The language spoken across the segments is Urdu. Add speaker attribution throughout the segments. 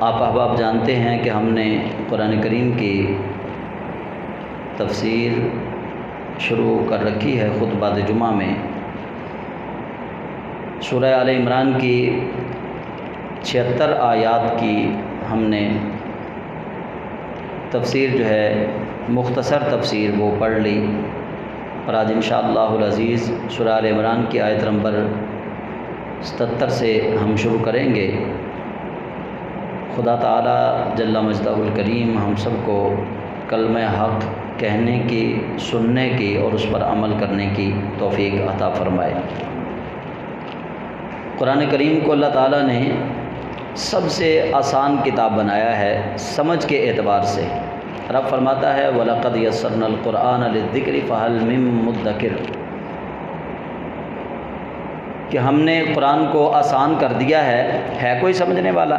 Speaker 1: آپ احباب جانتے ہیں کہ ہم نے قرآن کریم کی تفسیر شروع کر رکھی ہے خطبات جمعہ میں۔ سورہ آل عمران کی 76 آیات کی ہم نے تفسیر جو ہے مختصر تفسیر وہ پڑھ لی، اور آج انشاءاللہ العزیز سورہ آل عمران کی آیت نمبر 77 سے ہم شروع کریں گے۔ خدا تعالی جل مجدہ الکریم ہم سب کو کلمہ حق کہنے کی، سننے کی اور اس پر عمل کرنے کی توفیق عطا فرمائے۔ قرآن کریم کو اللہ تعالیٰ نے سب سے آسان کتاب بنایا ہے سمجھ کے اعتبار سے۔ رب فرماتا ہے وَلَقَدْ يَسَّرْنَا الْقُرْآنَ لِلذِّكْرِ فَهَلْ مِن مُّدَّكِرٍ، کہ ہم نے قرآن کو آسان کر دیا ہے کوئی سمجھنے والا؟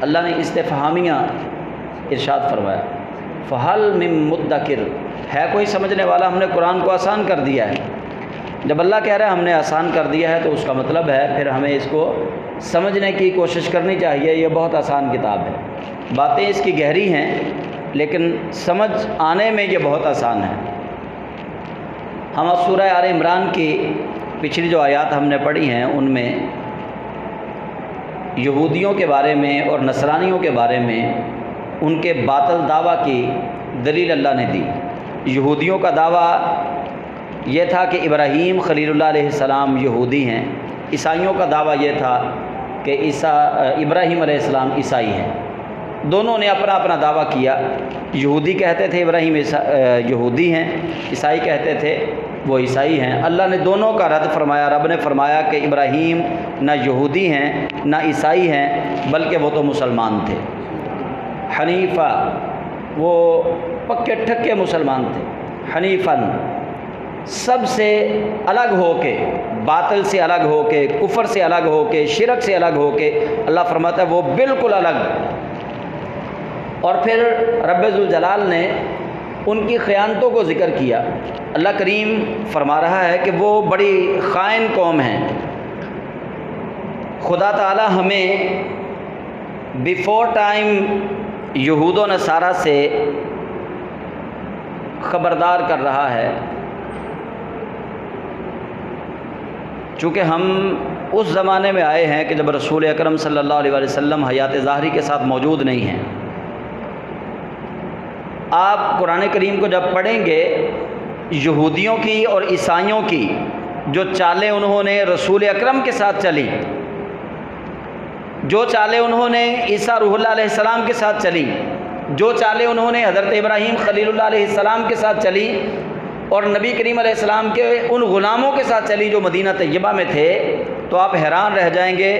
Speaker 1: اللہ نے استفہامیہ ارشاد فرمایا فَهَلْ مِن مُّدَّكِرٍ، ہے کوئی سمجھنے والا؟ ہم نے قرآن کو آسان کر دیا ہے۔ جب اللہ کہہ رہا ہے ہم نے آسان کر دیا ہے تو اس کا مطلب ہے پھر ہمیں اس کو سمجھنے کی کوشش کرنی چاہیے۔ یہ بہت آسان کتاب ہے، باتیں اس کی گہری ہیں لیکن سمجھ آنے میں یہ بہت آسان ہے۔ ہم سورہ آل عمران کی پچھلی جو آیات ہم نے پڑھی ہیں ان میں یہودیوں کے بارے میں اور نصرانیوں کے بارے میں ان کے باطل دعویٰ کی دلیل اللہ نے دی۔ یہودیوں کا دعویٰ یہ تھا کہ ابراہیم خلیل اللہ علیہ السلام یہودی ہیں، عیسائیوں کا دعویٰ یہ تھا کہ ابراہیم علیہ السلام عیسائی ہیں۔ دونوں نے اپنا اپنا دعویٰ کیا۔ یہودی کہتے تھے ابراہیم یہودی ہیں، عیسائی کہتے تھے وہ عیسائی ہیں۔ اللہ نے دونوں کا رد فرمایا۔ رب نے فرمایا کہ ابراہیم نہ یہودی ہیں نہ عیسائی ہیں بلکہ وہ تو مسلمان تھے، حنیفہ، وہ پکے ٹھکے مسلمان تھے۔ حنیفاً، سب سے الگ ہو کے، باطل سے الگ ہو کے، کفر سے الگ ہو کے، شرک سے الگ ہو کے، اللہ فرماتا ہے وہ بالکل الگ۔ اور پھر رب ذوالجلال نے ان کی خیانتوں کو ذکر کیا۔ اللہ کریم فرما رہا ہے کہ وہ بڑی خائن قوم ہیں۔ خدا تعالی ہمیں بیفور ٹائم یہود و نصارہ سے خبردار کر رہا ہے، چونکہ ہم اس زمانے میں آئے ہیں کہ جب رسول اکرم صلی اللہ علیہ وسلم حیات ظاہری کے ساتھ موجود نہیں ہیں۔ آپ قرآن کریم کو جب پڑھیں گے، یہودیوں کی اور عیسائیوں کی جو چالیں انہوں نے رسول اکرم کے ساتھ چلی، جو چالیں انہوں نے عیسیٰ روح اللہ علیہ السلام کے ساتھ چلی، جو چالیں انہوں نے حضرت ابراہیم خلیل اللہ علیہ السلام کے ساتھ چلی اور نبی کریم علیہ السلام کے ان غلاموں کے ساتھ چلی جو مدینہ طیبہ میں تھے، تو آپ حیران رہ جائیں گے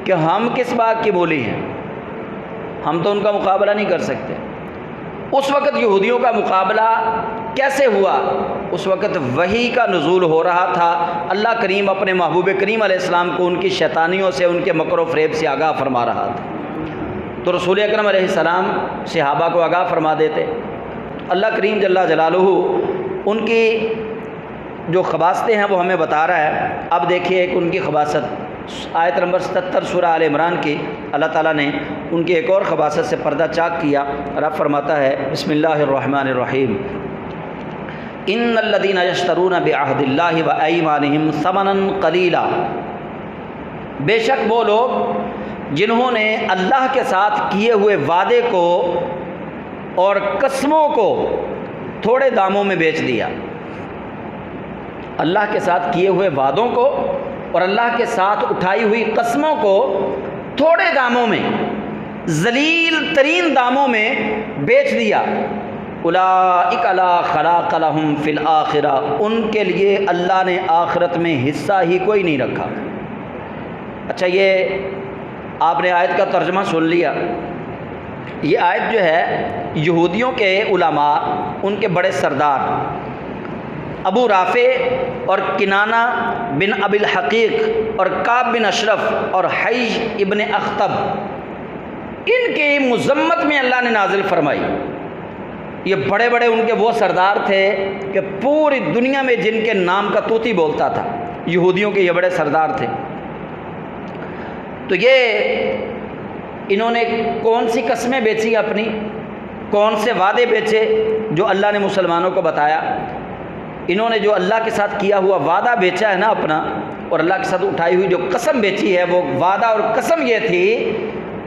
Speaker 1: کہ ہم کس بات کی بولی ہیں، ہم تو ان کا مقابلہ نہیں کر سکتے۔ اس وقت یہودیوں کا مقابلہ کیسے ہوا؟ اس وقت وحی کا نزول ہو رہا تھا۔ اللہ کریم اپنے محبوب کریم علیہ السلام کو ان کی شیطانیوں سے، ان کے مکر و فریب سے آگاہ فرما رہا تھا، تو رسول اکرم علیہ السلام صحابہ کو آگاہ فرما دیتے۔ اللہ کریم جل جلالہ ان کی جو خباستیں ہیں وہ ہمیں بتا رہا ہے۔ اب دیکھیے ایک ان کی خباست، آیت نمبر 77 سورہ آل عمران کی، اللہ تعالیٰ نے ان کی ایک اور خباست سے پردہ چاک کیا۔ رب فرماتا ہے بسم اللہ الرحمن الرحیم ان الذین یشترون بعہد اللہ وایمانہم ثمنا قلیلا، بے شک وہ لوگ جنہوں نے اللہ کے ساتھ کیے ہوئے وعدے کو اور قسموں کو تھوڑے داموں میں بیچ دیا۔ اللہ کے ساتھ کیے ہوئے وعدوں کو اور اللہ کے ساتھ اٹھائی ہوئی قسموں کو تھوڑے داموں میں، ذلیل ترین داموں میں بیچ دیا۔ اولئک لا خلاق لہم فی الآخرہ، ان کے لیے اللہ نے آخرت میں حصہ ہی کوئی نہیں رکھا۔ اچھا، یہ آپ نے آیت کا ترجمہ سن لیا۔ یہ آیت جو ہے یہودیوں کے علماء، ان کے بڑے سردار ابو رافع اور کنانہ بن ابی الحقیق اور کعب بن اشرف اور حیج ابن اخطب، ان کی مذمت میں اللہ نے نازل فرمائی۔ یہ بڑے بڑے ان کے وہ سردار تھے کہ پوری دنیا میں جن کے نام کا طوطی بولتا تھا، یہودیوں کے یہ بڑے سردار تھے۔ تو یہ انہوں نے کون سی قسمیں بیچی اپنی، کون سے وعدے بیچے جو اللہ نے مسلمانوں کو بتایا؟ انہوں نے جو اللہ کے ساتھ کیا ہوا وعدہ بیچا ہے نا اپنا، اور اللہ کے ساتھ اٹھائی ہوئی جو قسم بیچی ہے، وہ وعدہ اور قسم یہ تھی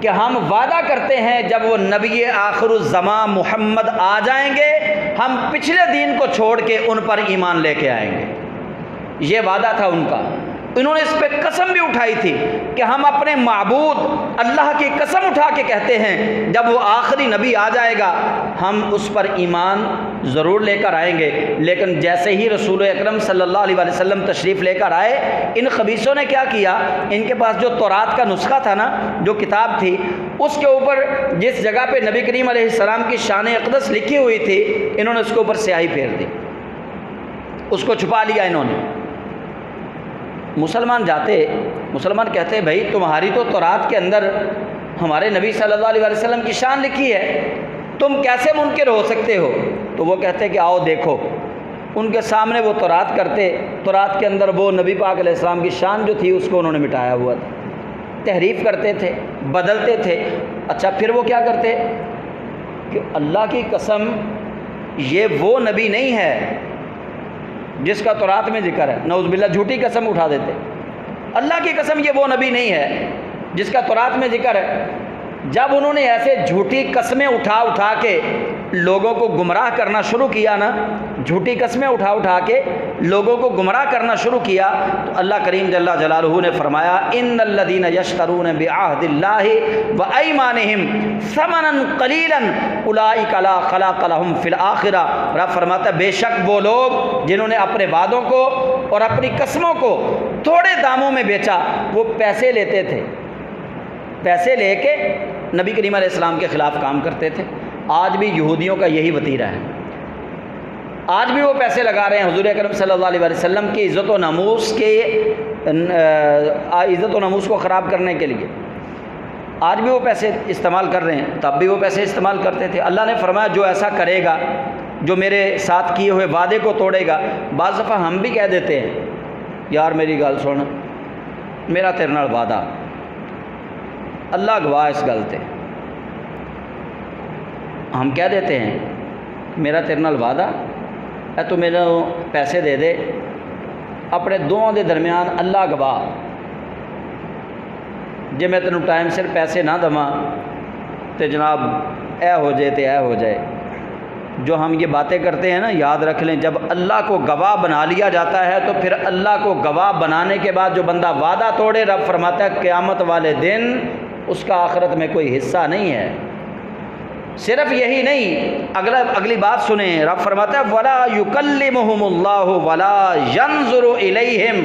Speaker 1: کہ ہم وعدہ کرتے ہیں جب وہ نبی آخر الزمان محمد آ جائیں گے ہم پچھلے دین کو چھوڑ کے ان پر ایمان لے کے آئیں گے۔ یہ وعدہ تھا ان کا۔ انہوں نے اس پہ قسم بھی اٹھائی تھی کہ ہم اپنے معبود اللہ کی قسم اٹھا کے کہتے ہیں جب وہ آخری نبی آ جائے گا ہم اس پر ایمان ضرور لے کر آئیں گے۔ لیکن جیسے ہی رسول اکرم صلی اللہ علیہ وسلم تشریف لے کر آئے، ان خبیثوں نے کیا کیا، ان کے پاس جو تورات کا نسخہ تھا نا، جو کتاب تھی، اس کے اوپر جس جگہ پہ نبی کریم علیہ السلام کی شان اقدس لکھی ہوئی تھی، انہوں نے اس کے اوپر سیاہی پھیر دی، اس کو چھپا لیا انہوں نے۔ مسلمان کہتے ہیں بھائی تمہاری تو تورات کے اندر ہمارے نبی صلی اللہ علیہ وسلم کی شان لکھی ہے، تم کیسے منکر ہو سکتے ہو؟ تو وہ کہتے کہ آؤ دیکھو۔ ان کے سامنے وہ تورات کرتے، تورات کے اندر وہ نبی پاک علیہ السلام کی شان جو تھی اس کو انہوں نے مٹایا ہوا تھا، تحریف کرتے تھے، بدلتے تھے۔ اچھا پھر وہ کیا کرتے کہ اللہ کی قسم یہ وہ نبی نہیں ہے جس کا تورات میں ذکر ہے، نعوذ باللہ جھوٹی قسم اٹھا دیتے، اللہ کی قسم یہ وہ نبی نہیں ہے جس کا تورات میں ذکر ہے۔ جب انہوں نے ایسے جھوٹی قسمیں اٹھا کے لوگوں کو گمراہ کرنا شروع کیا نا، جھوٹی قسمیں اٹھا کے لوگوں کو گمراہ کرنا شروع کیا، تو اللہ کریم جل جلالہ نے فرمایا ان الذین یشترون بعہد اللہ وایمانہم ثمنا قلیلا اولئک لا خلاق لہم فی الآخرہ۔ رب فرماتا ہے بے شک وہ لوگ جنہوں نے اپنے وعدوں کو اور اپنی قسموں کو تھوڑے داموں میں بیچا، وہ پیسے لیتے تھے، پیسے لے کے نبی کریم علیہ السلام کے خلاف کام کرتے تھے۔ آج بھی یہودیوں کا یہی وتیرہ ہے، آج بھی وہ پیسے لگا رہے ہیں حضور اکرم صلی اللہ علیہ وسلم کی عزت و ناموس کو خراب کرنے کے لیے۔ آج بھی وہ پیسے استعمال کر رہے ہیں، تب بھی وہ پیسے استعمال کرتے تھے۔ اللہ نے فرمایا جو ایسا کرے گا، جو میرے ساتھ کیے ہوئے وعدے کو توڑے گا۔ بعض دفعہ ہم بھی کہہ دیتے ہیں یار میری گل سن، میرا تیرے نال وعدہ، اللہ گواہ اس گل تے، ہم کہہ دیتے ہیں میرا تیرے نال وعدہ ہے، تو میرے پیسے دے دے، اپنے دوواں دے درمیان اللہ گواہ، جے میں تینوں ٹائم سر پیسے نہ دواں تے جناب اے ہو جائے تے اے ہو جائے۔ جو ہم یہ باتیں کرتے ہیں نا، یاد رکھ لیں جب اللہ کو گواہ بنا لیا جاتا ہے تو پھر اللہ کو گواہ بنانے کے بعد جو بندہ وعدہ توڑے، رب فرماتا ہے قیامت والے دن اس کا آخرت میں کوئی حصہ نہیں ہے۔ صرف یہی نہیں، اگلی بات سنیں، رب فرماتا ہے وَلَا يُكَلِّمُهُمُ اللَّهُ وَلَا يَنظُرُ إِلَيْهِمْ،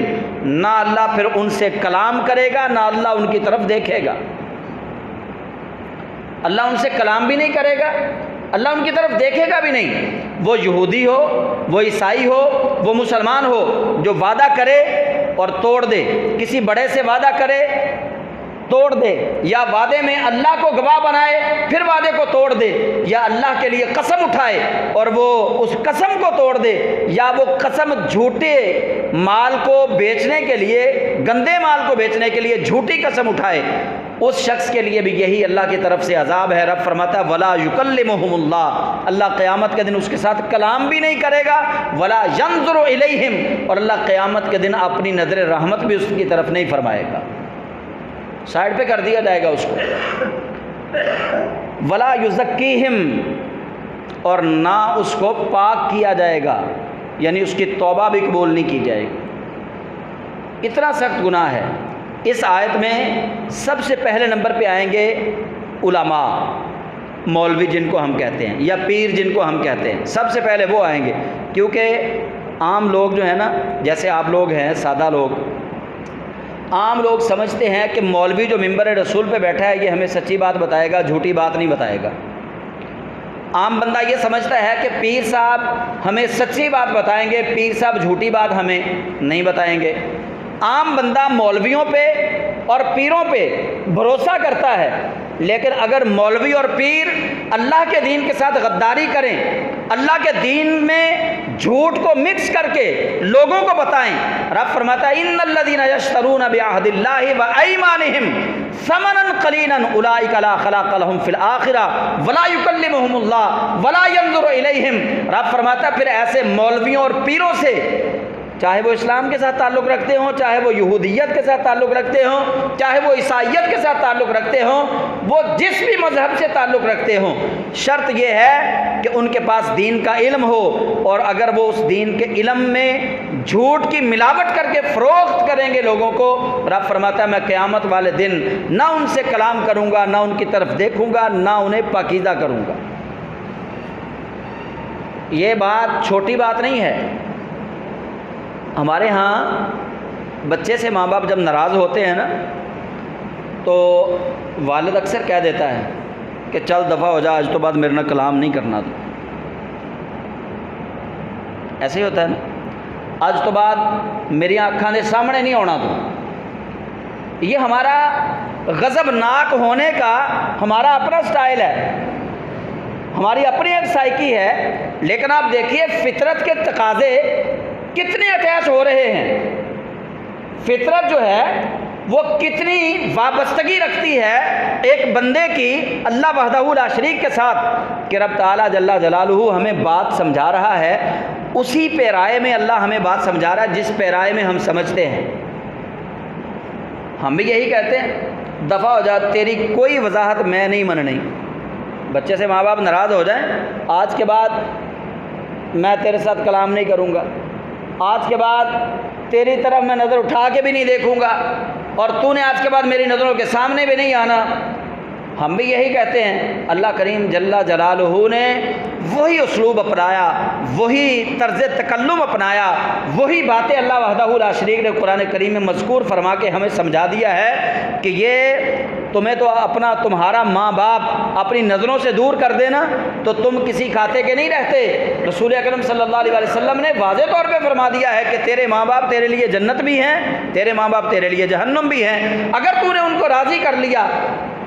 Speaker 1: نہ اللہ پھر ان سے کلام کرے گا، نہ اللہ ان کی طرف دیکھے گا۔ اللہ ان سے کلام بھی نہیں کرے گا، اللہ ان کی طرف دیکھے گا بھی نہیں۔ وہ یہودی ہو، وہ عیسائی ہو، وہ مسلمان ہو، جو وعدہ کرے اور توڑ دے، کسی بڑے سے وعدہ کرے توڑ دے، یا وعدے میں اللہ کو گواہ بنائے پھر وعدے کو توڑ دے، یا اللہ کے لیے قسم اٹھائے اور وہ اس قسم کو توڑ دے، یا وہ قسم جھوٹے مال کو بیچنے کے لیے، گندے مال کو بیچنے کے لیے جھوٹی قسم اٹھائے، اس شخص کے لیے بھی یہی اللہ کی طرف سے عذاب ہے۔ رب فرماتا ہے وَلَا يُكَلِّمُهُمُ اللَّهُ، اللہ قیامت کے دن اس کے ساتھ کلام بھی نہیں کرے گا، وَلَا يَنظُرُ إِلَيْهِمْ، اور اللہ قیامت کے دن اپنی نظر رحمت بھی اس کی طرف نہیں فرمائے گا، سائڈ پہ کر دیا جائے گا اس کو۔ وَلَا يُزَكِّيهِمْ، اور نہ اس کو پاک کیا جائے گا، یعنی اس کی توبہ بھی قبول نہیں کی جائے گی۔ اتنا سخت گناہ ہے۔ اس آیت میں سب سے پہلے نمبر پہ آئیں گے علماء، مولوی جن کو ہم کہتے ہیں، یا پیر جن کو ہم کہتے ہیں، سب سے پہلے وہ آئیں گے، کیونکہ عام لوگ جو ہیں نا، جیسے آپ لوگ ہیں، سادہ لوگ، عام لوگ سمجھتے ہیں کہ مولوی جو ممبر رسول پہ بیٹھا ہے یہ ہمیں سچی بات بتائے گا، جھوٹی بات نہیں بتائے گا۔ عام بندہ یہ سمجھتا ہے کہ پیر صاحب ہمیں سچی بات بتائیں گے، پیر صاحب جھوٹی بات ہمیں نہیں بتائیں گے۔ عام بندہ مولویوں پہ اور پیروں پہ بھروسہ کرتا ہے، لیکن اگر مولوی اور پیر اللہ کے دین کے ساتھ غداری کریں، اللہ کے دین میں جھوٹ کو مکس کر کے لوگوں کو بتائیں، رب فرماتا ہے ان الذین یشترون بعہد اللہ وایمانہم ثمنا قلیلا اولئک لا خلاق لهم فی الآخرہ ولا یکلمہم اللہ ولا ینظر الیہم۔ رب فرماتا ہے پھر ایسے مولویوں اور پیروں سے، چاہے وہ اسلام کے ساتھ تعلق رکھتے ہوں، چاہے وہ یہودیت کے ساتھ تعلق رکھتے ہوں، چاہے وہ عیسائیت کے ساتھ تعلق رکھتے ہوں، وہ جس بھی مذہب سے تعلق رکھتے ہوں، شرط یہ ہے کہ ان کے پاس دین کا علم ہو، اور اگر وہ اس دین کے علم میں جھوٹ کی ملاوٹ کر کے فروخت کریں گے لوگوں کو، رب فرماتا ہے میں قیامت والے دن نہ ان سے کلام کروں گا، نہ ان کی طرف دیکھوں گا، نہ انہیں پاکیزہ کروں گا۔ یہ بات چھوٹی بات نہیں ہے۔ ہمارے ہاں بچے سے ماں باپ جب ناراض ہوتے ہیں نا تو والد اکثر کہہ دیتا ہے کہ چل دفعہ ہو جا، آج تو بعد میرے نہ کلام نہیں کرنا تو، ایسے ہی ہوتا ہے نا، آج تو بعد میری آنکھاں دے سامنے نہیں ہونا تو۔ یہ ہمارا غضب ناک ہونے کا ہمارا اپنا سٹائل ہے، ہماری اپنی ایک سائیکی ہے، لیکن آپ دیکھیے فطرت کے تقاضے کتنے اٹیچ ہو رہے ہیں۔ فطرت جو ہے وہ کتنی وابستگی رکھتی ہے ایک بندے کی اللہ وحدہ لا شریک کے ساتھ، کہ رب تعالیٰ جل جلالہ ہمیں بات سمجھا رہا ہے، اسی پیرائے میں اللہ ہمیں بات سمجھا رہا ہے جس پیرائے میں ہم سمجھتے ہیں۔ ہم بھی یہی کہتے ہیں دفعہ ہو جا، تیری کوئی وضاحت میں نہیں مننی۔ بچے سے ماں باپ ناراض ہو جائیں، آج کے بعد میں تیرے ساتھ کلام نہیں کروں گا، آج کے بعد تیری طرف میں نظر اٹھا کے بھی نہیں دیکھوں گا، اور تو نے آج کے بعد میری نظروں کے سامنے بھی نہیں آنا۔ ہم بھی یہی کہتے ہیں۔ اللہ کریم جل جلالہ نے وہی اسلوب اپنایا، وہی طرز تکلم اپنایا، وہی باتیں اللہ وحدہ لا شریک نے قرآن کریم میں مذکور فرما کے ہمیں سمجھا دیا ہے کہ یہ تمہیں تو تمہارا ماں باپ اپنی نظروں سے دور کر دینا تو تم کسی کھاتے کے نہیں رہتے۔ رسول اکرم صلی اللہ علیہ وسلم نے واضح طور پہ فرما دیا ہے کہ تیرے ماں باپ تیرے لیے جنت بھی ہیں، تیرے ماں باپ تیرے لیے جہنم بھی ہیں۔ اگر تو نے ان کو راضی کر لیا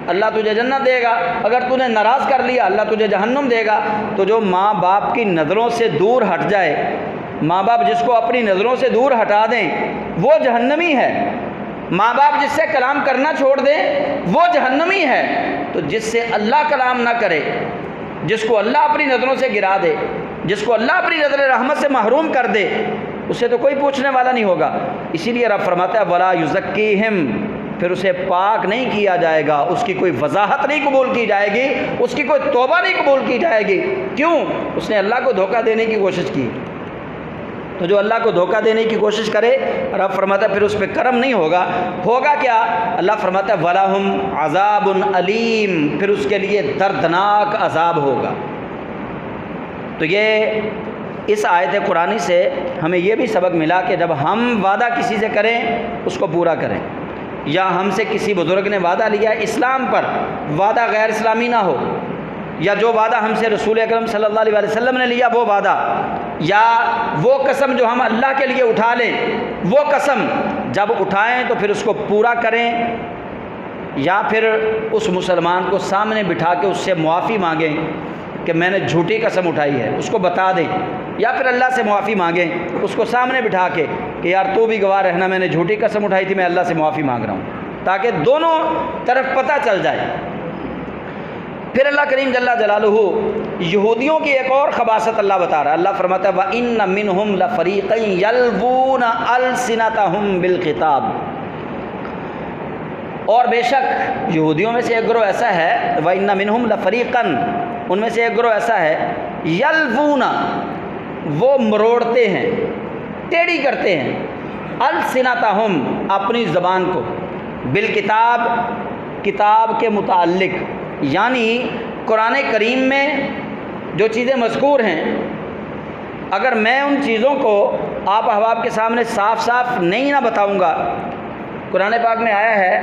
Speaker 1: اللہ تجھے جنت دے گا، اگر تو نے ناراض کر لیا اللہ تجھے جہنم دے گا۔ تو جو ماں باپ کی نظروں سے دور ہٹ جائے، ماں باپ جس کو اپنی نظروں سے دور ہٹا دیں وہ جہنمی ہے، ماں باپ جس سے کلام کرنا چھوڑ دیں وہ جہنمی ہے۔ تو جس سے اللہ کلام نہ کرے، جس کو اللہ اپنی نظروں سے گرا دے، جس کو اللہ اپنی نظر رحمت سے محروم کر دے، اسے تو کوئی پوچھنے والا نہیں ہوگا۔ اسی لیے رب فرماتا ہے وَلَا يُزَكِّيهِمْ، پھر اسے پاک نہیں کیا جائے گا، اس کی کوئی وضاحت نہیں قبول کی جائے گی، اس کی کوئی توبہ نہیں قبول کی جائے گی۔ کیوں؟ اس نے اللہ کو دھوکہ دینے کی کوشش کی۔ تو جو اللہ کو دھوکہ دینے کی کوشش کرے، رب فرماتا ہے پھر اس پہ کرم نہیں ہوگا۔ ہوگا کیا؟ اللہ فرماتا ہے وَلَهُمْ عَذَابٌ عَلِيمٌ، پھر اس کے لیے دردناک عذاب ہوگا۔ تو یہ اس آیت قرآنی سے ہمیں یہ بھی سبق ملا کہ جب ہم وعدہ کسی سے کریں اس کو پورا کریں، یا ہم سے کسی بزرگ نے وعدہ لیا اسلام پر، وعدہ غیر اسلامی نہ ہو، یا جو وعدہ ہم سے رسول اکرم صلی اللہ علیہ وسلم نے لیا وہ وعدہ، یا وہ قسم جو ہم اللہ کے لیے اٹھا لیں وہ قسم، جب اٹھائیں تو پھر اس کو پورا کریں، یا پھر اس مسلمان کو سامنے بٹھا کے اس سے معافی مانگیں کہ میں نے جھوٹی قسم اٹھائی ہے، اس کو بتا دیں، یا پھر اللہ سے معافی مانگیں اس کو سامنے بٹھا کے کہ یار تو بھی گواہ رہنا میں نے جھوٹی قسم اٹھائی تھی، میں اللہ سے معافی مانگ رہا ہوں، تاکہ دونوں طرف پتہ چل جائے۔ پھر اللہ کریم جل جلالہ یہودیوں کی ایک اور خباثت اللہ بتا رہا ہے۔ اللہ فرماتا ہے وَإِنَّ مِنْهُمْ لَفَرِيقًا يَلْوُونَ أَلْسِنَتَهُمْ بِالْكِتَابِ، اور بے شک یہودیوں میں سے ایک گروہ ایسا ہے، وَإِنَّ مِنْهُمْ لَفَرِيقًا، ان میں سے ایک گروہ ایسا ہے، یلوون، وہ مروڑتے ہیں، ٹیڑھی کرتے ہیں، السنتہم، اپنی زبان کو، بالکتاب، کتاب کے متعلق، یعنی قرآن کریم میں جو چیزیں مذکور ہیں اگر میں ان چیزوں کو آپ احباب کے سامنے صاف صاف نہیں نہ بتاؤں گا، قرآن پاک میں آیا ہے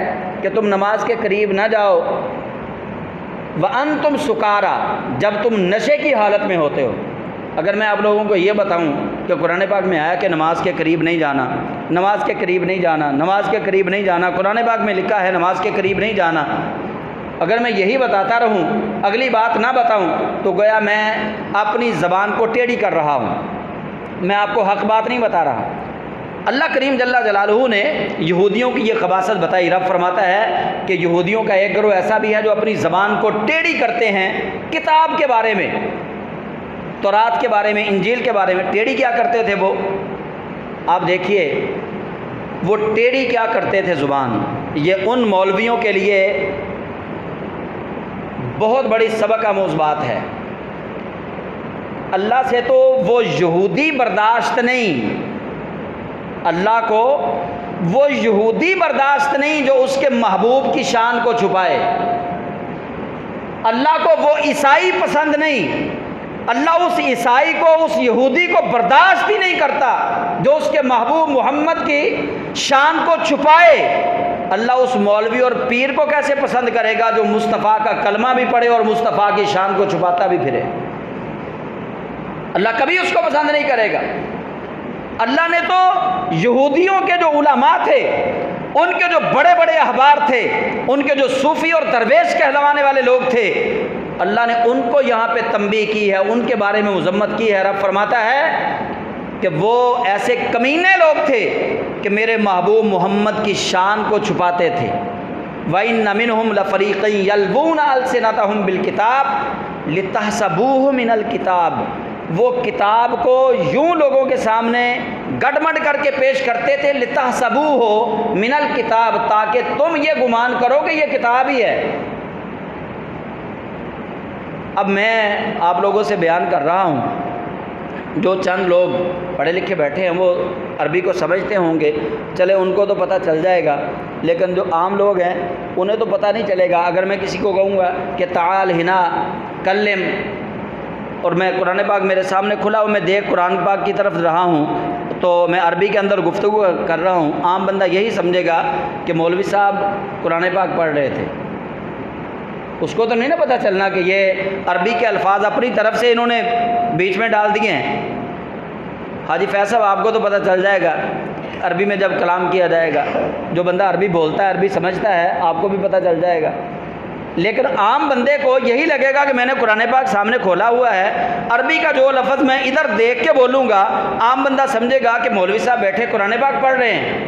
Speaker 1: کہ تم نماز کے قریب نہ جاؤ وَأَنْتُمْ سُكَارَىٰ، جب تم نشے کی حالت میں ہوتے ہو۔ اگر میں آپ لوگوں کو یہ بتاؤں کہ قرآن پاک میں آیا کہ نماز کے قریب نہیں جانا، نماز کے قریب نہیں جانا، نماز کے قریب نہیں جانا، قرآن پاک میں لکھا ہے نماز کے قریب نہیں جانا۔ اگر میں یہی بتاتا رہوں، اگلی بات نہ بتاؤں، تو گویا میں اپنی زبان کو ٹیڑھی کر رہا ہوں، میں آپ کو حق بات نہیں بتا رہا۔ اللہ کریم جل جلالہ نے یہودیوں کی یہ خباثت بتائی۔ رب فرماتا ہے کہ یہودیوں کا ایک گروہ ایسا بھی ہے جو اپنی زبان کو ٹیڑھی کرتے ہیں کتاب کے بارے میں، تورات کے بارے میں، انجیل کے بارے میں۔ ٹیڑھی کیا کرتے تھے وہ؟ آپ دیکھیے وہ ٹیڑھی کیا کرتے تھے زبان۔ یہ ان مولویوں کے لیے بہت بڑی سبق آموز بات ہے۔ اللہ سے تو وہ یہودی برداشت نہیں، اللہ کو وہ یہودی برداشت نہیں جو اس کے محبوب کی شان کو چھپائے، اللہ کو وہ عیسائی پسند نہیں، اللہ اس عیسائی کو، اس یہودی کو برداشت ہی نہیں کرتا جو اس کے محبوب محمد کی شان کو چھپائے۔ اللہ اس مولوی اور پیر کو کیسے پسند کرے گا جو مصطفیٰ کا کلمہ بھی پڑھے اور مصطفیٰ کی شان کو چھپاتا بھی پھرے؟ اللہ کبھی اس کو پسند نہیں کرے گا۔ اللہ نے تو یہودیوں کے جو علماء تھے، ان کے جو بڑے بڑے احبار تھے، ان کے جو صوفی اور درویش کہلوانے والے لوگ تھے، اللہ نے ان کو یہاں پہ تنبیہ کی ہے، ان کے بارے میں مذمت کی ہے۔ رب فرماتا ہے کہ وہ ایسے کمینے لوگ تھے کہ میرے محبوب محمد کی شان کو چھپاتے تھے۔ وَإِنَّ مِنْهُمْ لَفَرِيقًا يَلْوُونَ أَلْسِنَتَهُمْ بِالْكِتَابِ لِتَحْسَبُوهُ مِنَ الْكِتَابِ، وہ کتاب کو یوں لوگوں کے سامنے گڑمڑ کر کے پیش کرتے تھے، لِتَحْسَبُوهُ مِنَ الْكِتَابِ، تاکہ تم یہ گمان کرو کہ یہ کتاب ہی ہے۔ اب میں آپ لوگوں سے بیان کر رہا ہوں، جو چند لوگ پڑھے لکھے بیٹھے ہیں وہ عربی کو سمجھتے ہوں گے، چلے ان کو تو پتہ چل جائے گا، لیکن جو عام لوگ ہیں انہیں تو پتہ نہیں چلے گا۔ اگر میں کسی کو کہوں گا کہ تعال ہنا کلم، اور میں قرآن پاک میرے سامنے کھلا ہو، میں دیکھ قرآن پاک کی طرف رہا ہوں، تو میں عربی کے اندر گفتگو کر رہا ہوں، عام بندہ یہی سمجھے گا کہ مولوی صاحب قرآن پاک پڑھ رہے تھے۔ اس کو تو نہیں نا پتہ چلنا کہ یہ عربی کے الفاظ اپنی طرف سے انہوں نے بیچ میں ڈال دیے ہیں۔ حاجی فیض صاحب آپ کو تو پتہ چل جائے گا عربی میں جب کلام کیا جائے گا، جو بندہ عربی بولتا ہے، عربی سمجھتا ہے، آپ کو بھی پتہ چل جائے گا۔ لیکن عام بندے کو یہی لگے گا کہ میں نے قرآن پاک سامنے کھولا ہوا ہے، عربی کا جو لفظ میں ادھر دیکھ کے بولوں گا، عام بندہ سمجھے گا کہ مولوی صاحب بیٹھے قرآن پاک پڑھ رہے ہیں،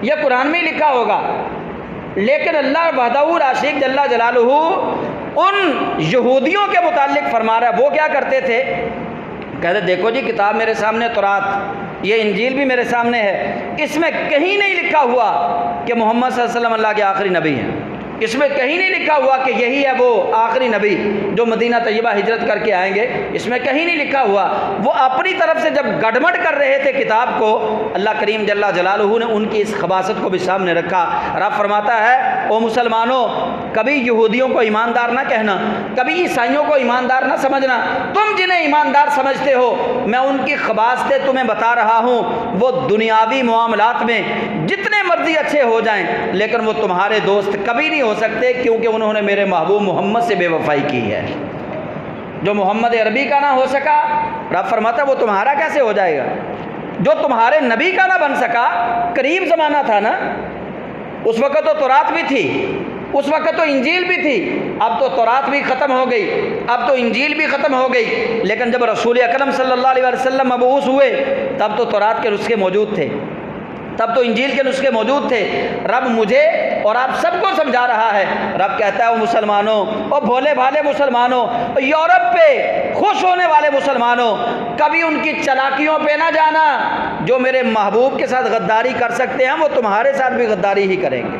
Speaker 1: یہ قرآن میں ہی لکھا ہوگا۔ لیکن اللہ وحدہ لا شریک جل جلالہ ان یہودیوں کے متعلق فرما رہا ہے، وہ کیا کرتے تھے؟ کہتے دیکھو جی کتاب میرے سامنے تورات، یہ انجیل بھی میرے سامنے ہے، اس میں کہیں نہیں لکھا ہوا کہ محمد صلی اللہ علیہ وسلم اللہ کے آخری نبی ہیں، اس میں کہیں نہیں لکھا ہوا کہ یہی ہے وہ آخری نبی جو مدینہ طیبہ ہجرت کر کے آئیں گے، اس میں کہیں نہیں لکھا ہوا۔ وہ اپنی طرف سے جب گڑمڑ کر رہے تھے کتاب کو، اللہ کریم جل جلالہ نے ان کی اس خباثت کو بھی سامنے رکھا۔ رب فرماتا ہے او مسلمانوں، کبھی یہودیوں کو ایماندار نہ کہنا، کبھی عیسائیوں کو ایماندار نہ سمجھنا، تم جنہیں ایماندار سمجھتے ہو میں ان کی خباثتیں تمہیں بتا رہا ہوں۔ وہ دنیاوی معاملات میں جتنے مرضی اچھے ہو جائیں، لیکن وہ تمہارے دوست کبھی نہیں ہو سکتے، کیونکہ انہوں نے میرے محبوب محمد سے بے وفائی کی ہے۔ جو محمد عربی کا نہ ہو سکا، رب فرماتا وہ تمہارا کیسے ہو جائے گا؟ جو تمہارے نبی کا نہ بن سکا، قریب زمانہ تھا نا، اس وقت تو تورات بھی تھی، اس وقت تو انجیل بھی تھی، اب تو تورات بھی ختم ہو گئی، اب تو انجیل بھی ختم ہو گئی، لیکن جب رسول اکرم صلی اللہ علیہ وسلم مبعوث ہوئے تب تو تورات کے نسخے موجود تھے، تب تو انجیل کے نسخے موجود تھے۔ رب مجھے اور آپ سب کو سمجھا رہا ہے، رب کہتا ہے او مسلمانوں، او بھولے بھالے مسلمانوں، یورپ پہ خوش ہونے والے مسلمانوں، کبھی ان کی چلاکیوں پہ نہ جانا۔ جو میرے محبوب کے ساتھ غداری کر سکتے ہیں وہ تمہارے ساتھ بھی غداری ہی کریں گے۔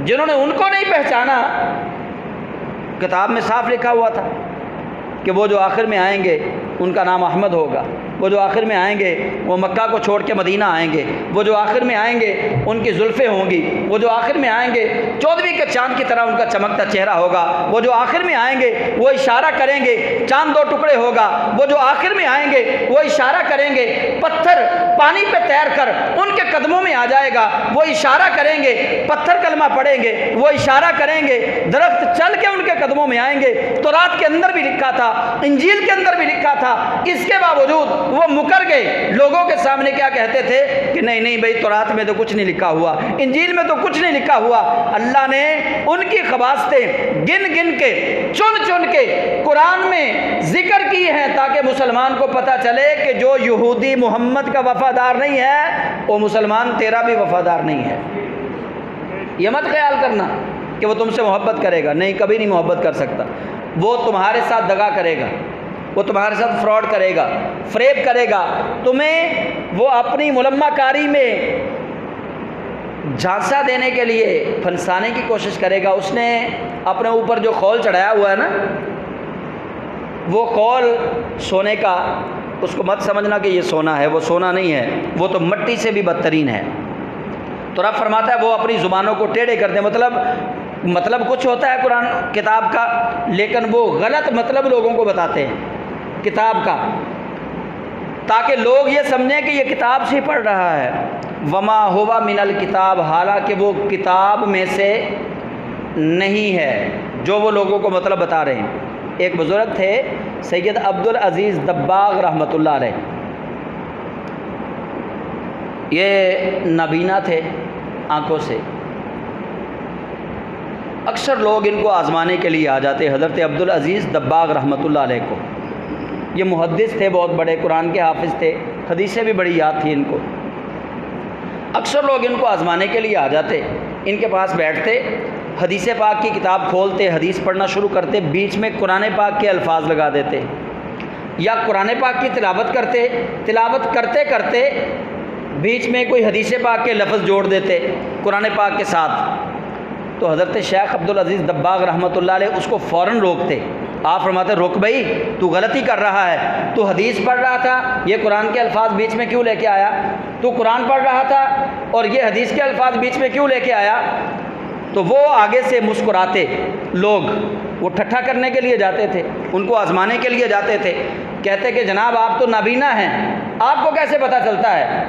Speaker 1: جنہوں نے ان کو نہیں پہچانا، کتاب میں صاف لکھا ہوا تھا کہ وہ جو آخر میں آئیں گے ان کا نام احمد ہوگا، وہ جو آخر میں آئیں گے وہ مکہ کو چھوڑ کے مدینہ آئیں گے، وہ جو آخر میں آئیں گے ان کی زلفیں ہوں گی، وہ جو آخر میں آئیں گے 14ویں کے چاند کی طرح ان کا چمکتا چہرہ ہوگا، وہ جو آخر میں آئیں گے وہ اشارہ کریں گے چاند 2 ٹکڑے ہوگا، وہ جو آخر میں آئیں گے وہ اشارہ کریں گے پتھر پانی پہ تیر کر ان کے قدموں میں آ جائے گا، وہ اشارہ کریں گے پتھر کلمہ پڑھیں گے، وہ اشارہ کریں گے درخت چل کے ان کے قدموں میں آئیں گے۔ تورات کے اندر بھی لکھا تھا، انجیل کے اندر بھی لکھا تھا، اس کے باوجود وہ مکر گئے، لوگوں کے سامنے کیا کہتے تھے کہ نہیں نہیں بھائی تورات میں تو کچھ نہیں لکھا ہوا، انجیل میں تو کچھ نہیں لکھا ہوا۔ اللہ نے ان کی خباثتیں گن گن کے چن چن کے قرآن میں ذکر کی ہیں تاکہ مسلمان کو پتہ چلے کہ جو یہودی محمد کا وفادار نہیں ہے وہ مسلمان تیرا بھی وفادار نہیں ہے۔ یہ مت خیال کرنا کہ وہ تم سے محبت کرے گا، نہیں، کبھی نہیں محبت کر سکتا۔ وہ تمہارے ساتھ دغا کرے گا، وہ تمہارے ساتھ فراڈ کرے گا، فریب کرے گا، تمہیں وہ اپنی ملمہ کاری میں جھانسا دینے کے لیے پھنسانے کی کوشش کرے گا۔ اس نے اپنے اوپر جو خول چڑھایا ہوا ہے نا، وہ خول سونے کا، اس کو مت سمجھنا کہ یہ سونا ہے، وہ سونا نہیں ہے، وہ تو مٹی سے بھی بدترین ہے۔ تو رب فرماتا ہے وہ اپنی زبانوں کو ٹیڑھے کر دیں، مطلب کچھ ہوتا ہے قرآن کتاب کا، لیکن وہ غلط مطلب لوگوں کو بتاتے ہیں کتاب کا، تاکہ لوگ یہ سمجھیں کہ یہ کتاب سے پڑھ رہا ہے۔ وما ہوا من الکتاب، حالانکہ وہ کتاب میں سے نہیں ہے جو وہ لوگوں کو مطلب بتا رہے ہیں۔ ایک بزرگ تھے سید عبدالعزیز دباغ رحمۃ اللہ علیہ، یہ نابینا تھے آنکھوں سے، اکثر لوگ ان کو آزمانے کے لیے آ جاتے حضرت عبدالعزیز دباغ رحمۃ اللہ علیہ کو۔ یہ محدث تھے، بہت بڑے قرآن کے حافظ تھے، حدیثیں بھی بڑی یاد تھیں ان کو۔ اکثر لوگ ان کو آزمانے کے لیے آ جاتے، ان کے پاس بیٹھتے، حدیث پاک کی کتاب کھولتے، حدیث پڑھنا شروع کرتے، بیچ میں قرآن پاک کے الفاظ لگا دیتے، یا قرآن پاک کی تلاوت کرتے، تلاوت کرتے کرتے بیچ میں کوئی حدیث پاک کے لفظ جوڑ دیتے قرآن پاک کے ساتھ۔ تو حضرت شیخ عبدالعزیز دباغ رحمۃ اللہ علیہ اس کو فوراً روکتے۔ آپ فرماتے رک بھائی، تو غلطی کر رہا ہے، تو حدیث پڑھ رہا تھا، یہ قرآن کے الفاظ بیچ میں کیوں لے کے آیا؟ تو قرآن پڑھ رہا تھا اور یہ حدیث کے الفاظ بیچ میں کیوں لے کے آیا؟ تو وہ آگے سے مسکراتے، لوگ وہ ٹھٹھا کرنے کے لیے جاتے تھے، ان کو آزمانے کے لیے جاتے تھے، کہتے کہ جناب آپ تو نابینا ہیں، آپ کو کیسے پتہ چلتا ہے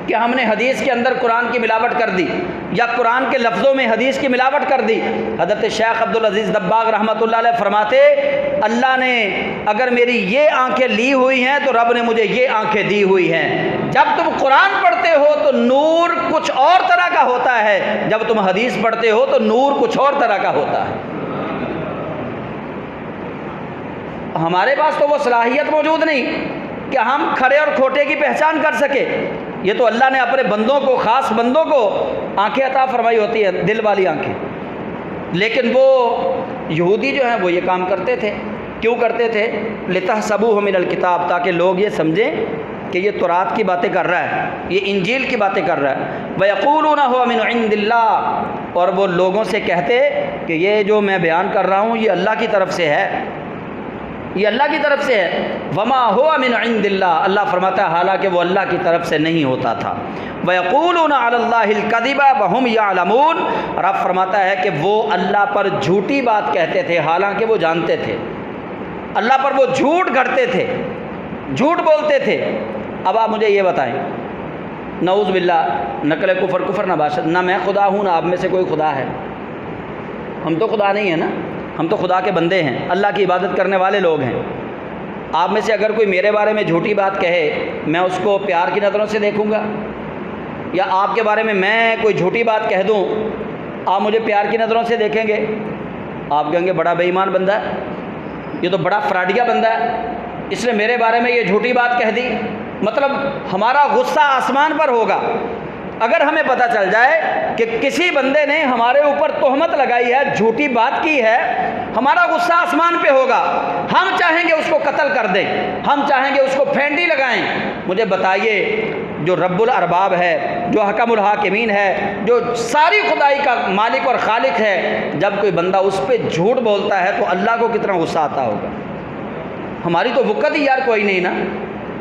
Speaker 1: کہ ہم نے حدیث کے اندر قرآن کی ملاوٹ کر دی یا قرآن کے لفظوں میں حدیث کی ملاوٹ کر دی؟ حضرت شیخ عبدالعزیز دباغ رحمۃ اللہ علیہ فرماتے اللہ نے اگر میری یہ آنکھیں لی ہوئی ہیں تو رب نے مجھے یہ آنکھیں دی ہوئی ہیں۔ جب تم قرآن پڑھتے ہو تو نور کچھ اور طرح کا ہوتا ہے، جب تم حدیث پڑھتے ہو تو نور کچھ اور طرح کا ہوتا ہے۔ ہمارے پاس تو وہ صلاحیت موجود نہیں کہ ہم کھرے اور کھوٹے کی پہچان کر سکے۔ یہ تو اللہ نے اپنے بندوں کو، خاص بندوں کو آنکھیں عطا فرمائی ہوتی ہے، دل والی آنکھیں۔ لیکن وہ یہودی جو ہیں وہ یہ کام کرتے تھے۔ کیوں کرتے تھے؟ لِتَحْسَبُوهُ مِنَ الْكِتَابِ، تاکہ لوگ یہ سمجھیں کہ یہ تورات کی باتیں کر رہا ہے، یہ انجیل کی باتیں کر رہا ہے۔ وَيَقُولُونَ هُوَ مِنْ عِنْدِ اللَّهِ، اور وہ لوگوں سے کہتے کہ یہ جو میں بیان کر رہا ہوں یہ اللہ کی طرف سے ہے، یہ اللہ کی طرف سے ہے۔ وما ہوا من عند اللہ، اللہ فرماتا ہے حالانکہ وہ اللہ کی طرف سے نہیں ہوتا تھا۔ وَيَقُولُونَ عَلَى اللَّهِ الْكَذِبَ وَهُمْ يَعْلَمُونَ، رب فرماتا ہے کہ وہ اللہ پر جھوٹی بات کہتے تھے حالانکہ وہ جانتے تھے، اللہ پر وہ جھوٹ گھڑتے تھے، جھوٹ بولتے تھے۔ اب آپ مجھے یہ بتائیں، نعوذ باللہ، نقل کفر نہ باشد، نہ میں خدا ہوں نہ آپ میں سے کوئی خدا ہے، ہم تو خدا نہیں ہیں نا، ہم تو خدا کے بندے ہیں، اللہ کی عبادت کرنے والے لوگ ہیں۔ آپ میں سے اگر کوئی میرے بارے میں جھوٹی بات کہے، میں اس کو پیار کی نظروں سے دیکھوں گا؟ یا آپ کے بارے میں کوئی جھوٹی بات کہہ دوں، آپ مجھے پیار کی نظروں سے دیکھیں گے؟ آپ کہیں گے بڑا بے ایمان بندہ ہے، یہ تو بڑا فراڈیا بندہ ہے، اس نے میرے بارے میں یہ جھوٹی بات کہہ دی۔ مطلب ہمارا غصہ آسمان پر ہوگا اگر ہمیں پتہ چل جائے کہ کسی بندے نے ہمارے اوپر تہمت لگائی ہے، جھوٹی بات کی ہے، ہمارا غصہ آسمان پہ ہوگا۔ ہم چاہیں گے اس کو قتل کر دیں، ہم چاہیں گے اس کو پھینٹی لگائیں۔ مجھے بتائیے جو رب الارباب ہے، جو حکم الحاکمین ہے، جو ساری خدائی کا مالک اور خالق ہے، جب کوئی بندہ اس پہ جھوٹ بولتا ہے تو اللہ کو کتنا غصہ آتا ہوگا؟ ہماری تو وقت ہی یار کوئی نہیں نا،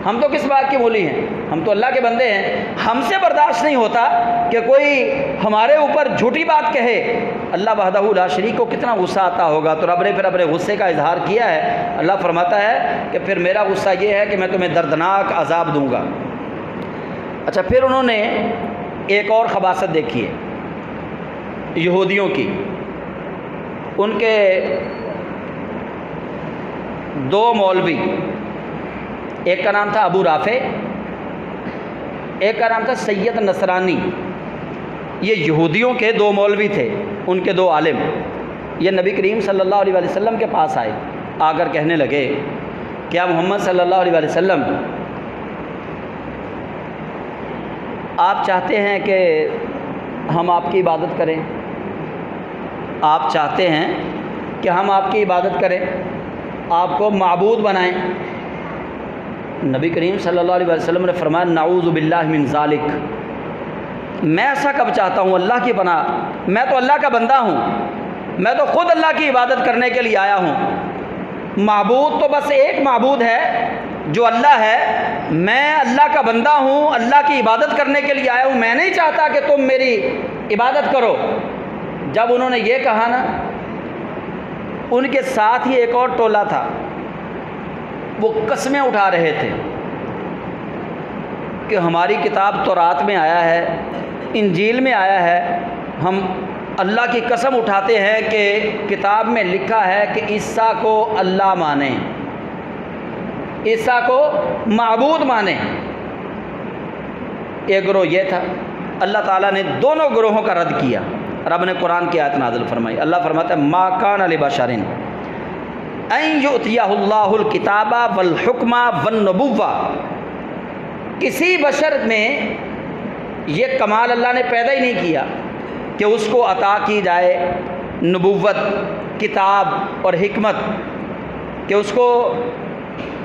Speaker 1: ہم تو کس بات کی مولی ہیں، ہم تو اللہ کے بندے ہیں۔ ہم سے برداشت نہیں ہوتا کہ کوئی ہمارے اوپر جھوٹی بات کہے، اللہ وحدہ لا شریک کو کتنا غصہ آتا ہوگا۔ تو رب نے پھر اپنے غصے کا اظہار کیا ہے۔ اللہ فرماتا ہے کہ پھر میرا غصہ یہ ہے کہ میں تمہیں دردناک عذاب دوں گا۔ اچھا، پھر انہوں نے ایک اور خباثت دیکھی ہے یہودیوں کی۔ ان کے دو مولوی ایک کا نام تھا ابو رافع، ایک کا نام تھا سید نصرانی۔ یہ یہودیوں کے دو مولوی تھے، ان کے دو عالم۔ یہ نبی کریم صلی اللہ علیہ وسلم کے پاس آئے، آ کر کہنے لگے کیا محمد صلی اللہ علیہ وسلم آپ چاہتے ہیں کہ ہم آپ کی عبادت کریں؟ آپ چاہتے ہیں کہ ہم آپ کی عبادت کریں، آپ کو معبود بنائیں؟ نبی کریم صلی اللہ علیہ وسلم نے فرمایا نعوذ باللہ من ذالک، میں ایسا کب چاہتا ہوں، اللہ کی پناہ، میں تو اللہ کا بندہ ہوں، میں تو خود اللہ کی عبادت کرنے کے لیے آیا ہوں۔ معبود تو بس ایک معبود ہے جو اللہ ہے، میں اللہ کا بندہ ہوں، اللہ کی عبادت کرنے کے لیے آیا ہوں، میں نہیں چاہتا کہ تم میری عبادت کرو۔ جب انہوں نے یہ کہا نا، ان کے ساتھ ہی ایک اور ٹولہ تھا، وہ قسمیں اٹھا رہے تھے کہ ہماری کتاب تورات میں آیا ہے، انجیل میں آیا ہے، ہم اللہ کی قسم اٹھاتے ہیں کہ کتاب میں لکھا ہے کہ عیسیٰ کو اللہ مانیں، عیسیٰ کو معبود مانیں۔ ایک گروہ یہ تھا۔ اللہ تعالیٰ نے دونوں گروہوں کا رد کیا۔ رب نے قرآن کی آیت نازل فرمائی، اللہ فرماتا ہے ما کان لبشر ان یؤتیہ اللہ الکتاب والحکم والنبوہ، کسی بشر میں یہ کمال اللہ نے پیدا ہی نہیں کیا کہ اس کو عطا کی جائے نبوت، کتاب اور حکمت، کہ اس کو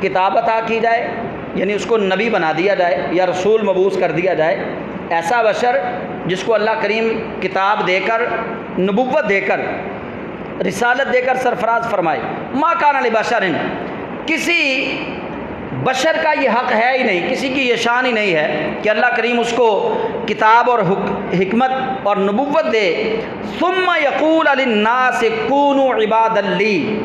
Speaker 1: کتاب عطا کی جائے، یعنی اس کو نبی بنا دیا جائے یا رسول مبعوث کر دیا جائے۔ ایسا بشر جس کو اللہ کریم کتاب دے کر، نبوت دے کر، رسالت دے کر سرفراز فرمائے۔ ما کان لبشر، کسی بشر کا یہ حق ہے ہی نہیں، کسی کی یہ شان ہی نہیں ہے کہ اللہ کریم اس کو کتاب اور حکمت اور نبوت دے۔ ثم یقول للناس کونوا عبادا لی،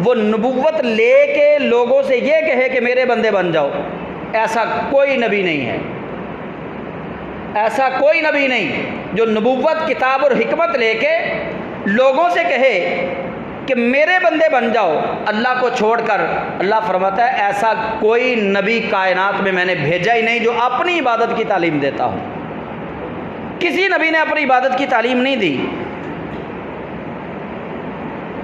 Speaker 1: وہ نبوت لے کے لوگوں سے یہ کہے کہ میرے بندے بن جاؤ۔ ایسا کوئی نبی نہیں ہے، ایسا کوئی نبی نہیں جو نبوت، کتاب اور حکمت لے کے لوگوں سے کہے کہ میرے بندے بن جاؤ اللہ کو چھوڑ کر۔ اللہ فرماتا ہے ایسا کوئی نبی کائنات میں میں نے بھیجا ہی نہیں جو اپنی عبادت کی تعلیم دیتا ہوں۔ کسی نبی نے اپنی عبادت کی تعلیم نہیں دی۔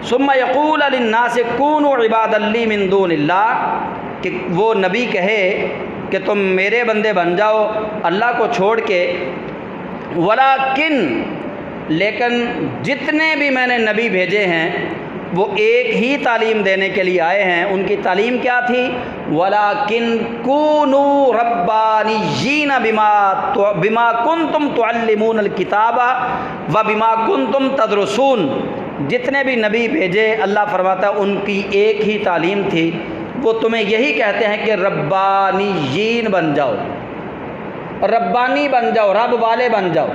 Speaker 1: ثم یقول للناس کونوا عبادا لی من دون اللہ، کہ وہ نبی کہے کہ تم میرے بندے بن جاؤ اللہ کو چھوڑ کے۔ ولیکن، لیکن جتنے بھی میں نے نبی بھیجے ہیں وہ ایک ہی تعلیم دینے کے لیے آئے ہیں۔ ان کی تعلیم کیا تھی؟ ولیکن کونوا ربانیین بما کنتم تعلمون الکتاب وبما کنتم تدرسون۔ جتنے بھی نبی بھیجے اللہ فرماتا ہے ان کی ایک ہی تعلیم تھی، وہ تمہیں یہی کہتے ہیں کہ ربانیین بن جاؤ، ربانی بن جاؤ، رب والے بن جاؤ۔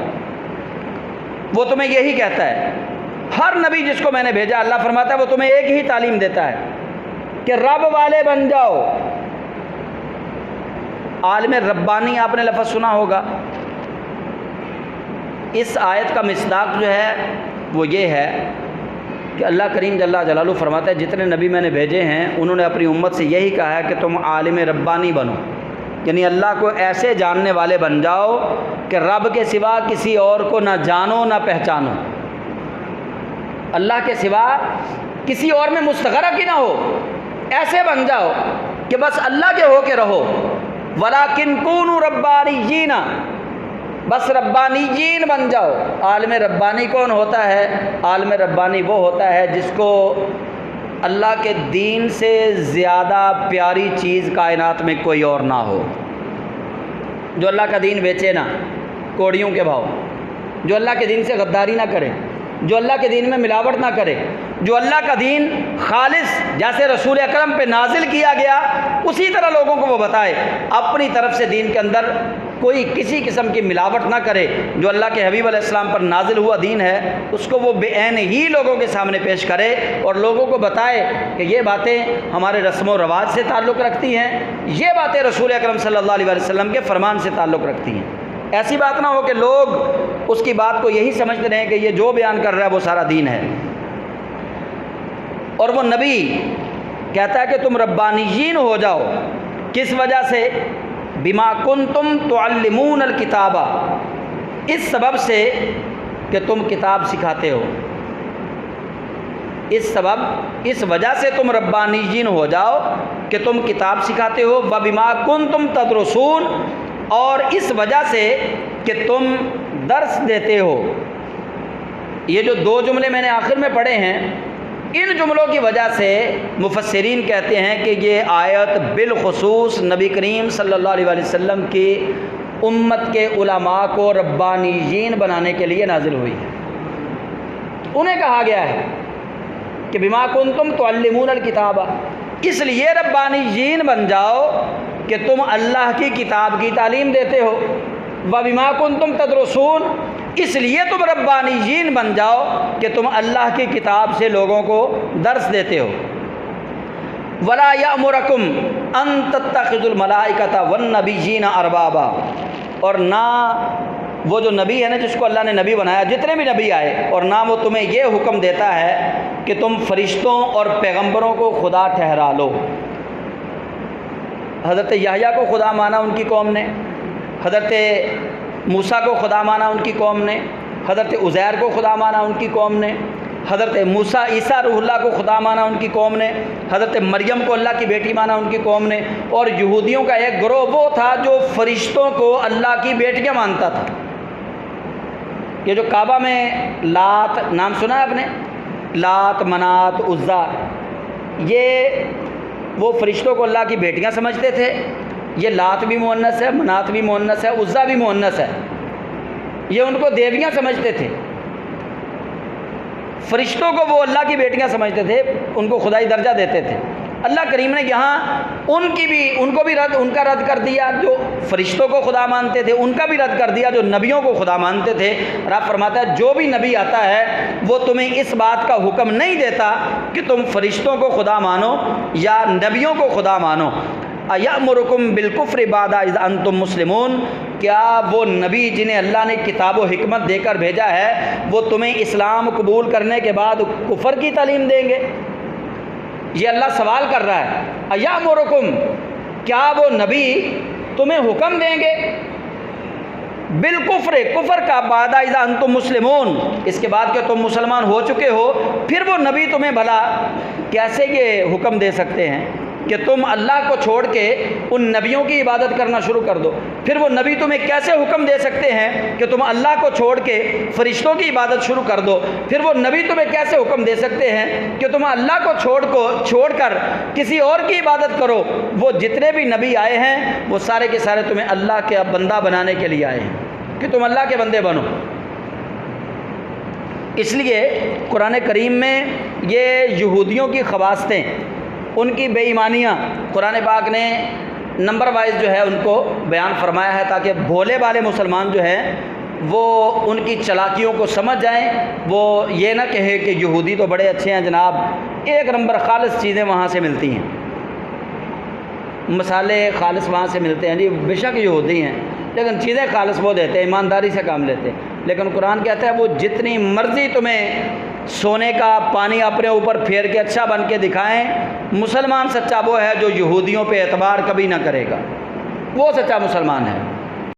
Speaker 1: وہ تمہیں یہی کہتا ہے۔ ہر نبی جس کو میں نے بھیجا اللہ فرماتا ہے وہ تمہیں ایک ہی تعلیم دیتا ہے کہ رب والے بن جاؤ۔ عالم ربانی آپ نے لفظ سنا ہوگا۔ اس آیت کا مصداق جو ہے وہ یہ ہے کہ اللہ کریم جل جلالہ فرماتا ہے جتنے نبی میں نے بھیجے ہیں انہوں نے اپنی امت سے یہی کہا ہے کہ تم عالم ربانی بنو، یعنی اللہ کو ایسے جاننے والے بن جاؤ کہ رب کے سوا کسی اور کو نہ جانو نہ پہچانو، اللہ کے سوا کسی اور میں مستغرق ہی نہ ہو، ایسے بن جاؤ کہ بس اللہ کے ہو کے رہو۔ ولیکن کونوا ربانیین، بس ربانیین بن جاؤ۔ عالم ربانی کون ہوتا ہے؟ عالم ربانی وہ ہوتا ہے جس کو اللہ کے دین سے زیادہ پیاری چیز کائنات میں کوئی اور نہ ہو، جو اللہ کا دین بیچے نہ کوڑیوں کے بھاؤ، جو اللہ کے دین سے غداری نہ کرے، جو اللہ کے دین میں ملاوٹ نہ کرے، جو اللہ کا دین خالص جیسے رسول اکرم پہ نازل کیا گیا اسی طرح لوگوں کو وہ بتائے، اپنی طرف سے دین کے اندر کوئی کسی قسم کی ملاوٹ نہ کرے۔ جو اللہ کے حبیب علیہ السلام پر نازل ہوا دین ہے اس کو وہ بے عین ہی لوگوں کے سامنے پیش کرے اور لوگوں کو بتائے کہ یہ باتیں ہمارے رسم و رواج سے تعلق رکھتی ہیں، یہ باتیں رسول اکرم صلی اللہ علیہ وسلم کے فرمان سے تعلق رکھتی ہیں۔ ایسی بات نہ ہو کہ لوگ اس کی بات کو یہی سمجھتے رہیں کہ یہ جو بیان کر رہا ہے وہ سارا دین ہے۔ اور وہ نبی کہتا ہے کہ تم ربانیین ہو جاؤ، کس وجہ سے؟ بما کنتم تعلمون الکتابہ، اس سبب سے کہ تم کتاب سکھاتے ہو، اس وجہ سے تم ربانیین ہو جاؤ کہ تم کتاب سکھاتے ہو، وبما کنتم تدرسون، اور اس وجہ سے کہ تم درس دیتے ہو۔ یہ جو دو جملے میں نے آخر میں پڑھے ہیں، ان جملوں کی وجہ سے مفسرین کہتے ہیں کہ یہ آیت بالخصوص نبی کریم صلی اللہ علیہ وسلم کی امت کے علماء کو ربانیین بنانے کے لیے نازل ہوئی ہے۔ انہیں کہا گیا ہے کہ بما کنتم تعلمون الکتاب، اس لیے ربانیین بن جاؤ کہ تم اللہ کی کتاب کی تعلیم دیتے ہو، وبما کنتم تدرسون، اس لیے تم ربانیین بن جاؤ کہ تم اللہ کی کتاب سے لوگوں کو درس دیتے ہو۔ ولا یأمرکم ان تتخذوا الملائکۃ والنبیین اربابا، اور نہ وہ جو نبی ہے نا جس کو اللہ نے نبی بنایا، جتنے بھی نبی آئے، اور نہ وہ تمہیں یہ حکم دیتا ہے کہ تم فرشتوں اور پیغمبروں کو خدا ٹھہرا لو۔ حضرت یحییٰ کو خدا مانا ان کی قوم نے، حضرت موسیٰ کو خدا مانا ان کی قوم نے، حضرت عزیر کو خدا مانا ان کی قوم نے، حضرت موسیٰ عیسیٰ روح اللہ کو خدا مانا ان کی قوم نے، حضرت مریم کو اللہ کی بیٹی مانا ان کی قوم نے، اور یہودیوں کا ایک گروہ وہ تھا جو فرشتوں کو اللہ کی بیٹیاں مانتا تھا۔ یہ جو کعبہ میں لات، نام سنا ہے آپ نے؟ لات، منات، عزا، یہ وہ فرشتوں کو اللہ کی بیٹیاں سمجھتے تھے۔ یہ لات بھی مؤنث ہے، منات بھی مؤنث ہے، عزا بھی مؤنث ہے، یہ ان کو دیویاں سمجھتے تھے۔ فرشتوں کو وہ اللہ کی بیٹیاں سمجھتے تھے، ان کو خدائی درجہ دیتے تھے۔ اللہ کریم نے یہاں ان کا رد کر دیا، جو فرشتوں کو خدا مانتے تھے ان کا بھی رد کر دیا، جو نبیوں کو خدا مانتے تھے۔ رب فرماتا ہے جو بھی نبی آتا ہے وہ تمہیں اس بات کا حکم نہیں دیتا کہ تم فرشتوں کو خدا مانو یا نبیوں کو خدا مانو۔ اَیَأْمُرُکُم بِالْکُفْرِ بَعْدَ اِذْ أَنْتُم مُسْلِمُونَ، کیا وہ نبی جنہیں اللہ نے کتاب و حکمت دے کر بھیجا ہے وہ تمہیں اسلام قبول کرنے کے بعد کفر کی تعلیم دیں گے؟ یہ اللہ سوال کر رہا ہے، اَیَأْمُرُکُم، کیا وہ نبی تمہیں حکم دیں گے بالکفر، کفر کا، بعد اذا انتم مسلمون، اس کے بعد کہ تم مسلمان ہو چکے ہو، پھر وہ نبی تمہیں بھلا کیسے یہ حکم دے سکتے ہیں کہ تم اللہ کو چھوڑ کے ان نبیوں کی عبادت کرنا شروع کر دو؟ پھر وہ نبی تمہیں کیسے حکم دے سکتے ہیں کہ تم اللہ کو چھوڑ کے فرشتوں کی عبادت شروع کر دو؟ پھر وہ نبی تمہیں کیسے حکم دے سکتے ہیں کہ تم اللہ کو چھوڑ کر کسی اور کی عبادت کرو؟ وہ جتنے بھی نبی آئے ہیں وہ سارے کے سارے تمہیں اللہ کے بندہ بنانے کے لیے آئے ہیں کہ تم اللہ کے بندے بنو۔ اس لیے قرآن کریم میں یہ یہودیوں کی خواستیں، ان کی بے ایمانیاں قرآن پاک نے نمبر وائز جو ہے ان کو بیان فرمایا ہے، تاکہ بھولے والے مسلمان جو ہیں وہ ان کی چلاکیوں کو سمجھ جائیں، وہ یہ نہ کہے کہ یہودی تو بڑے اچھے ہیں جناب، ایک نمبر خالص چیزیں وہاں سے ملتی ہیں، مسالے خالص وہاں سے ملتے ہیں، جی بے شک یہودی ہیں لیکن چیزیں خالص وہ دیتے ہیں، ایمانداری سے کام لیتے ہیں۔ لیکن قرآن کہتا ہے وہ جتنی مرضی تمہیں سونے کا پانی اپنے اوپر پھیر کے اچھا بن کے دکھائیں، مسلمان سچا وہ ہے جو یہودیوں پہ اعتبار کبھی نہ کرے گا، وہ سچا مسلمان ہے۔